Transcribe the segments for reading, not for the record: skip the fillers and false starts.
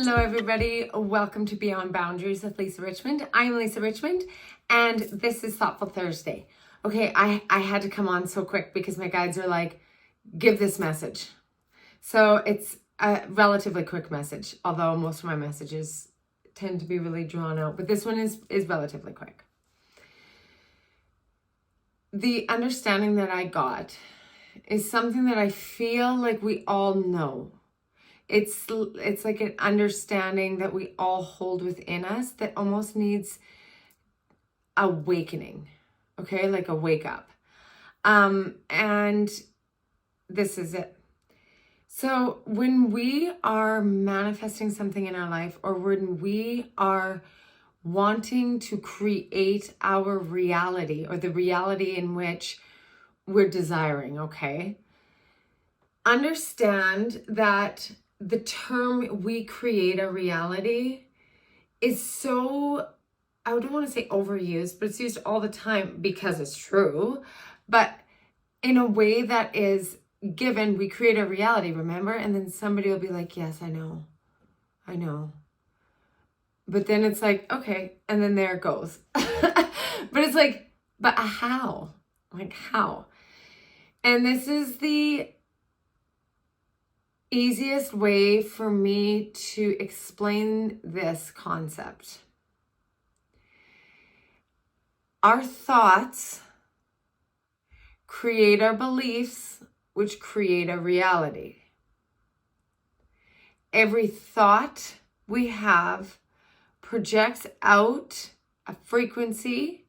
Hello everybody, welcome to Beyond Boundaries with Lisa Richmond. I'm Lisa Richmond and this is Thoughtful Thursday. Okay, I had to come on so quick because my guides are like, give this message. So it's a relatively quick message, although most of my messages tend to be really drawn out, but this one is relatively quick. The understanding that I got is something that I feel like we all know. It's like an understanding that we all hold within us that almost needs awakening, okay? Like a wake up. And this is it. So when we are manifesting something in our life, or when we are wanting to create our reality, or the reality in which we're desiring, okay? Understand that the term "we create a reality" is so, I don't want to say overused, but it's used all the time because it's true, but in a way that is given, we create a reality, remember? And then somebody will be like, yes, I know. But then it's like, okay, and then there it goes. But it's like, but how? Like how? And this is the easiest way for me to explain this concept. Our thoughts create our beliefs, which create a reality. Every thought we have projects out a frequency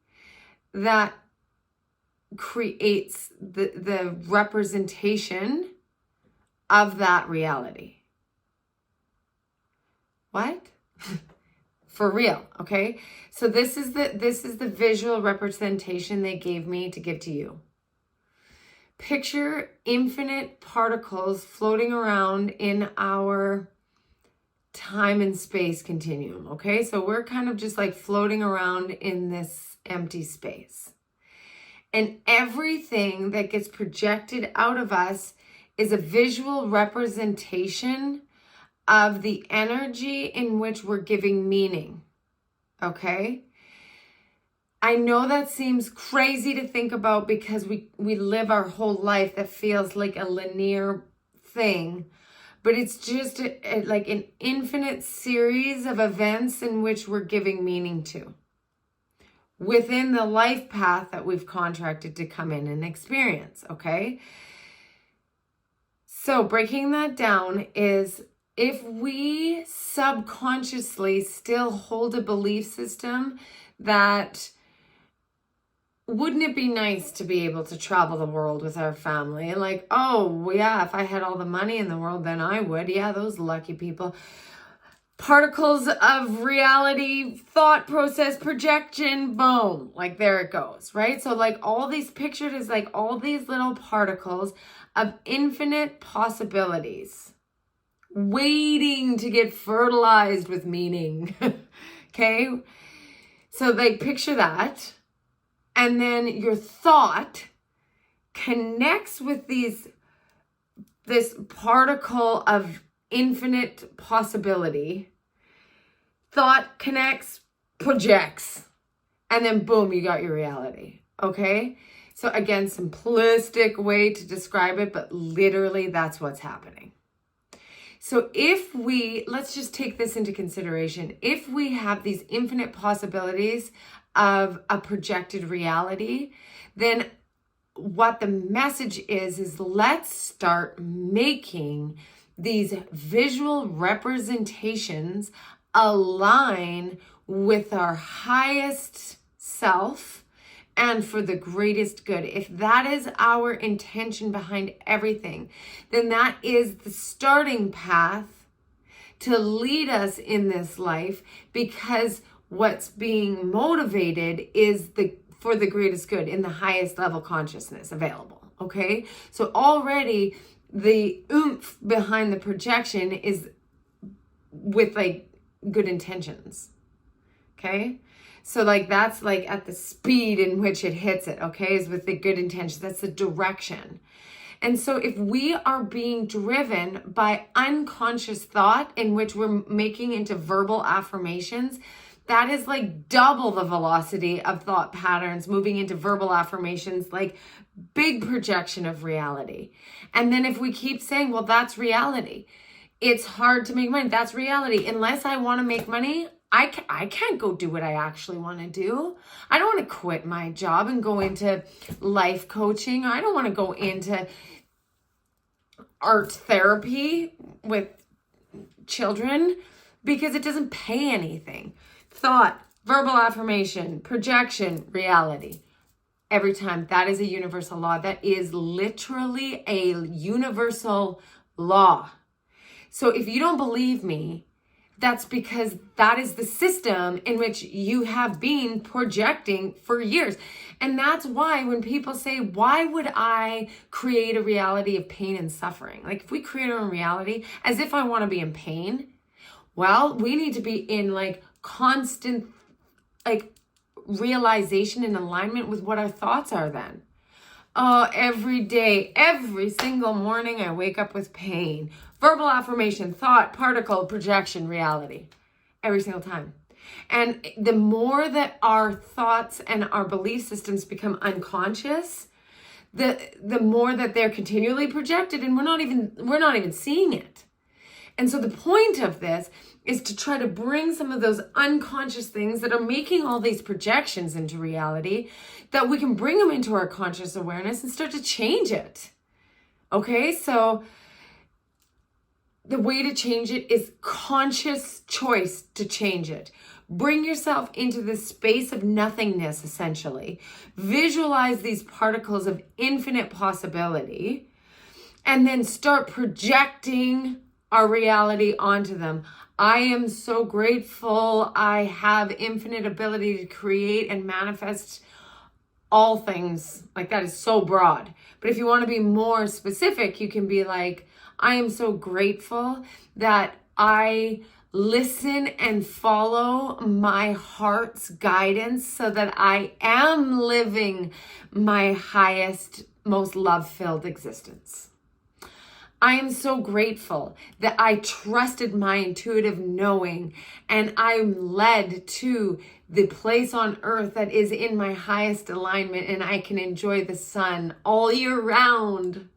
that creates the representation of that reality. What? For real, okay? So this is the visual representation they gave me to give to you. Picture infinite particles floating around in our time and space continuum, okay? So we're kind of just like floating around in this empty space. And everything that gets projected out of us is a visual representation of the energy in which we're giving meaning, okay? I know that seems crazy to think about because we live our whole life that feels like a linear thing, but it's just like an infinite series of events in which we're giving meaning to within the life path that we've contracted to come in and experience, okay? So breaking that down is, if we subconsciously still hold a belief system that, wouldn't it be nice to be able to travel the world with our family? Like, oh yeah, if I had all the money in the world, then I would. Yeah, those lucky people. Particles of reality, thought process, projection, boom, like there it goes, right? So like all these pictured is like all these little particles of infinite possibilities waiting to get fertilized with meaning. Okay? So like picture that, and then your thought connects with this particle of infinite possibility. Thought connects, projects, and then boom, you got your reality, okay? So again, simplistic way to describe it, but literally that's what's happening. So if let's just take this into consideration. If we have these infinite possibilities of a projected reality, then what the message is let's start making these visual representations align with our highest self and for the greatest good. If that is our intention behind everything, then that is the starting path to lead us in this life, because what's being motivated is for the greatest good in the highest level consciousness available, okay? So already the oomph behind the projection is with like good intentions, okay? So like that's like at the speed in which it hits it, okay, is with the good intentions. That's the direction. And so if we are being driven by unconscious thought in which we're making into verbal affirmations, that is like double the velocity of thought patterns moving into verbal affirmations, like big projection of reality. And then if we keep saying, well, that's reality, it's hard to make money. That's reality. Unless I want to make money, I can't go do what I actually want to do. I don't want to quit my job and go into life coaching. I don't want to go into art therapy with children because it doesn't pay anything. Thought, verbal affirmation, projection, reality. Every time. That is a universal law. That is literally a universal law. So if you don't believe me, that's because that is the system in which you have been projecting for years. And that's why when people say, why would I create a reality of pain and suffering? Like if we create our own reality as if I want to be in pain, well, we need to be in like constant like realization and alignment with what our thoughts are then. Oh, every day, every single morning, I wake up with pain. Verbal affirmation, thought, particle, projection, reality. Every single time. And the more that our thoughts and our belief systems become unconscious, the more that they're continually projected and we're not even seeing it. And so the point of this is to try to bring some of those unconscious things that are making all these projections into reality, that we can bring them into our conscious awareness and start to change it. Okay, so the way to change it is conscious choice to change it. Bring yourself into this space of nothingness, essentially. Visualize these particles of infinite possibility, and then start projecting our reality onto them. I am so grateful. I have infinite ability to create and manifest all things. Like that is so broad. But if you want to be more specific, you can be like, I am so grateful that I listen and follow my heart's guidance so that I am living my highest, most love-filled existence. I am so grateful that I trusted my intuitive knowing and I'm led to the place on earth that is in my highest alignment and I can enjoy the sun all year round.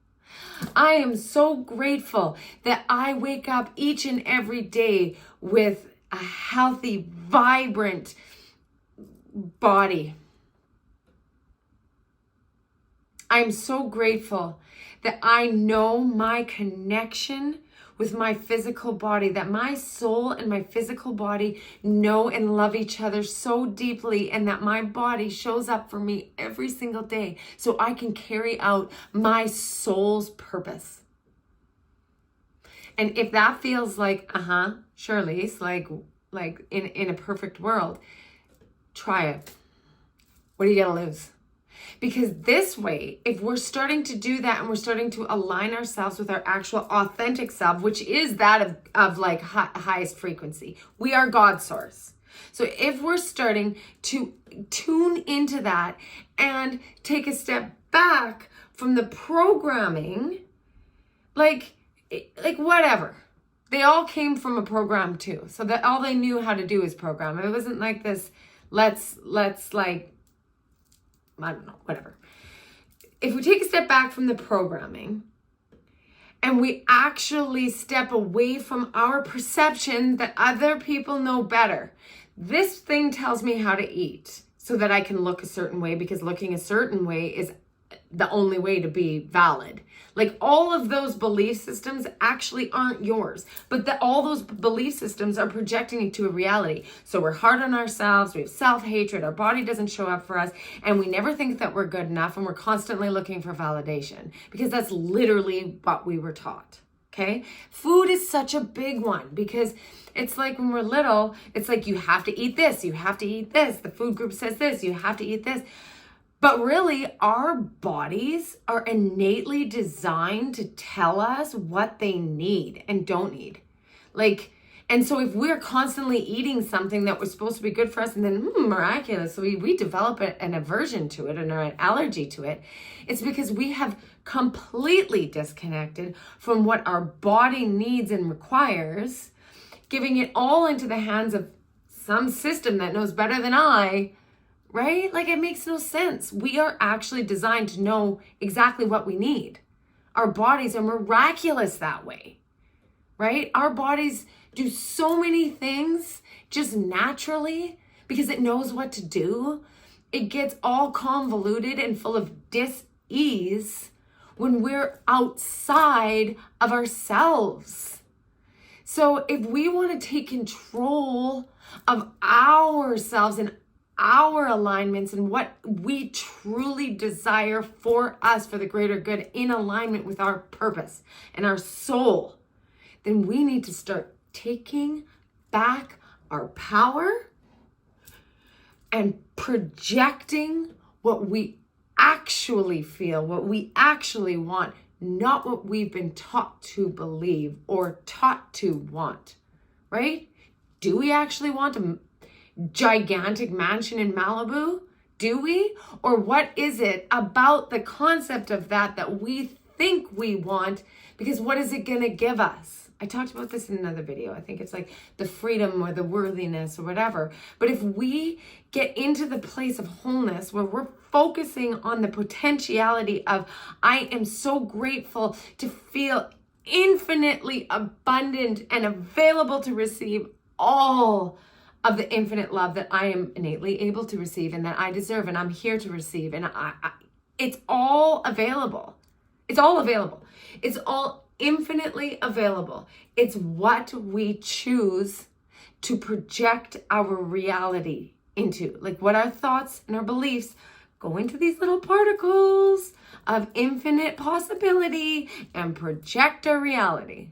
I am so grateful that I wake up each and every day with a healthy, vibrant body. I'm so grateful that I know my connection with my physical body, that my soul and my physical body know and love each other so deeply, and that my body shows up for me every single day so I can carry out my soul's purpose. And if that feels like, Shirley's, like in a perfect world, try it. What are you gonna lose? Because this way, if we're starting to do that and we're starting to align ourselves with our actual authentic self, which is that of like highest frequency, we are God source. So if we're starting to tune into that and take a step back from the programming, like whatever. They all came from a program too. So that all they knew how to do is program. It wasn't like this, let's like, I don't know, whatever. If we take a step back from the programming and we actually step away from our perception that other people know better, this thing tells me how to eat so that I can look a certain way, because looking a certain way is the only way to be valid. Like all of those belief systems actually aren't yours, but all those belief systems are projecting into a reality. So we're hard on ourselves, we have self-hatred, our body doesn't show up for us, and we never think that we're good enough, and we're constantly looking for validation because that's literally what we were taught. Okay? Food is such a big one because it's like when we're little, it's like you have to eat this, you have to eat this. The food group says this, you have to eat this. But really, our bodies are innately designed to tell us what they need and don't need. Like, And so if we're constantly eating something that was supposed to be good for us and then miraculously we develop an aversion to it and an allergy to it, it's because we have completely disconnected from what our body needs and requires, giving it all into the hands of some system that knows better than I, right? Like, it makes no sense. We are actually designed to know exactly what we need. Our bodies are miraculous that way, right? Our bodies do so many things just naturally because it knows what to do. It gets all convoluted and full of dis-ease when we're outside of ourselves. So if we want to take control of ourselves and our alignments and what we truly desire for us, for the greater good, in alignment with our purpose and our soul, then we need to start taking back our power and projecting what we actually feel, what we actually want, not what we've been taught to believe or taught to want, right? Do we actually want a gigantic mansion in Malibu? Do we? Or what is it about the concept of that we think we want? Because what is it going to give us? I talked about this in another video. I think it's like the freedom or the worthiness or whatever. But if we get into the place of wholeness where we're focusing on the potentiality of, I am so grateful to feel infinitely abundant and available to receive all of the infinite love that I am innately able to receive and that I deserve and I'm here to receive. And it's all available. It's all available. It's all infinitely available. It's what we choose to project our reality into. Like what our thoughts and our beliefs go into these little particles of infinite possibility and project our reality.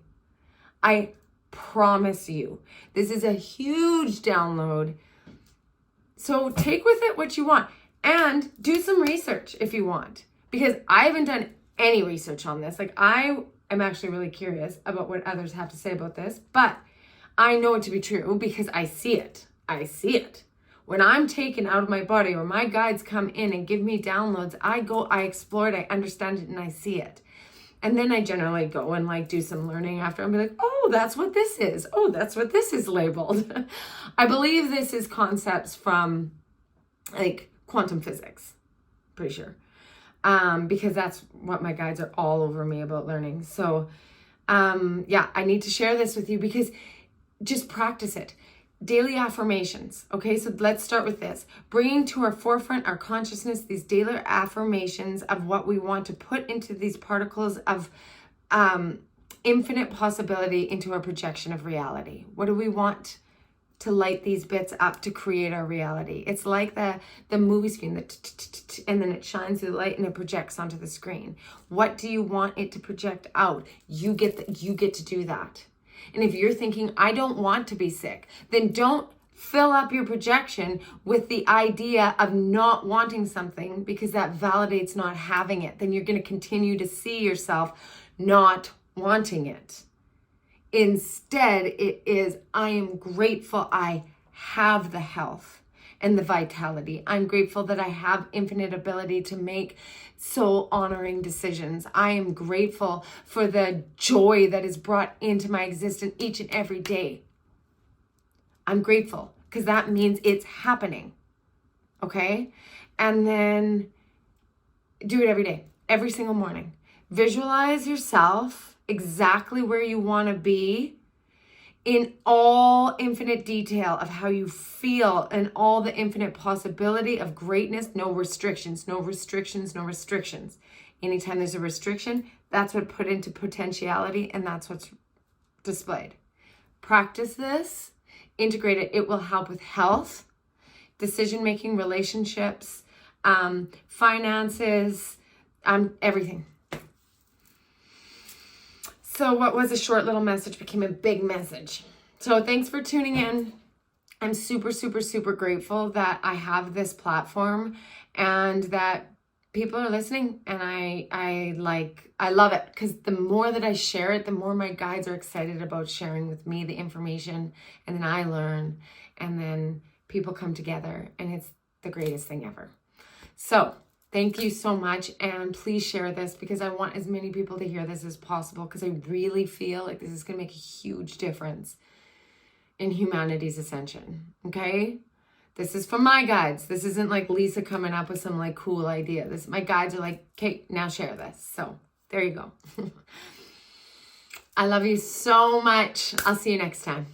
I promise you, this is a huge download. So take with it what you want and do some research if you want, because I haven't done any research on this. Like, I am actually really curious about what others have to say about this, but I know it to be true because I see it. I see it. When I'm taken out of my body or my guides come in and give me downloads, I explore it, I understand it, and I see it. And then I generally go and like do some learning after and be like, oh, that's what this is. Oh, that's what this is labeled. I believe this is concepts from like quantum physics, pretty sure. Because that's what my guides are all over me about learning. So yeah, I need to share this with you because just practice it. Daily affirmations. Okay, so let's start with this. Bringing to our forefront our consciousness these daily affirmations of what we want to put into these particles of infinite possibility into our projection of reality. What do we want to light these bits up to create our reality? It's like the movie screen, and then it shines the light and it projects onto the screen. What do you want it to project out? You get to do that. And if you're thinking, I don't want to be sick, then don't fill up your projection with the idea of not wanting something because that validates not having it. Then you're going to continue to see yourself not wanting it. Instead, it is, I am grateful I have the health and the vitality. I'm grateful that I have infinite ability to make soul honoring decisions. I am grateful for the joy that is brought into my existence each and every day. I'm grateful because that means it's happening. Okay? And then do it every day, every single morning. Visualize yourself exactly where you want to be in all infinite detail of how you feel and all the infinite possibility of greatness. No restrictions, no restrictions, no restrictions. Anytime there's a restriction, that's what put into potentiality and that's what's displayed. Practice this, integrate it. It will help with health, decision-making, relationships, finances, everything. So what was a short little message became a big message. So thanks for tuning in. I'm super, super, super grateful that I have this platform and that people are listening, and I love it, because the more that I share it, the more my guides are excited about sharing with me the information, and then I learn, and then people come together, and it's the greatest thing ever. So thank you so much, and please share this, because I want as many people to hear this as possible, because I really feel like this is going to make a huge difference in humanity's ascension. Okay? This is from my guides. This isn't like Lisa coming up with some like cool idea. My guides are like, okay, now share this. So there you go. I love you so much. I'll see you next time.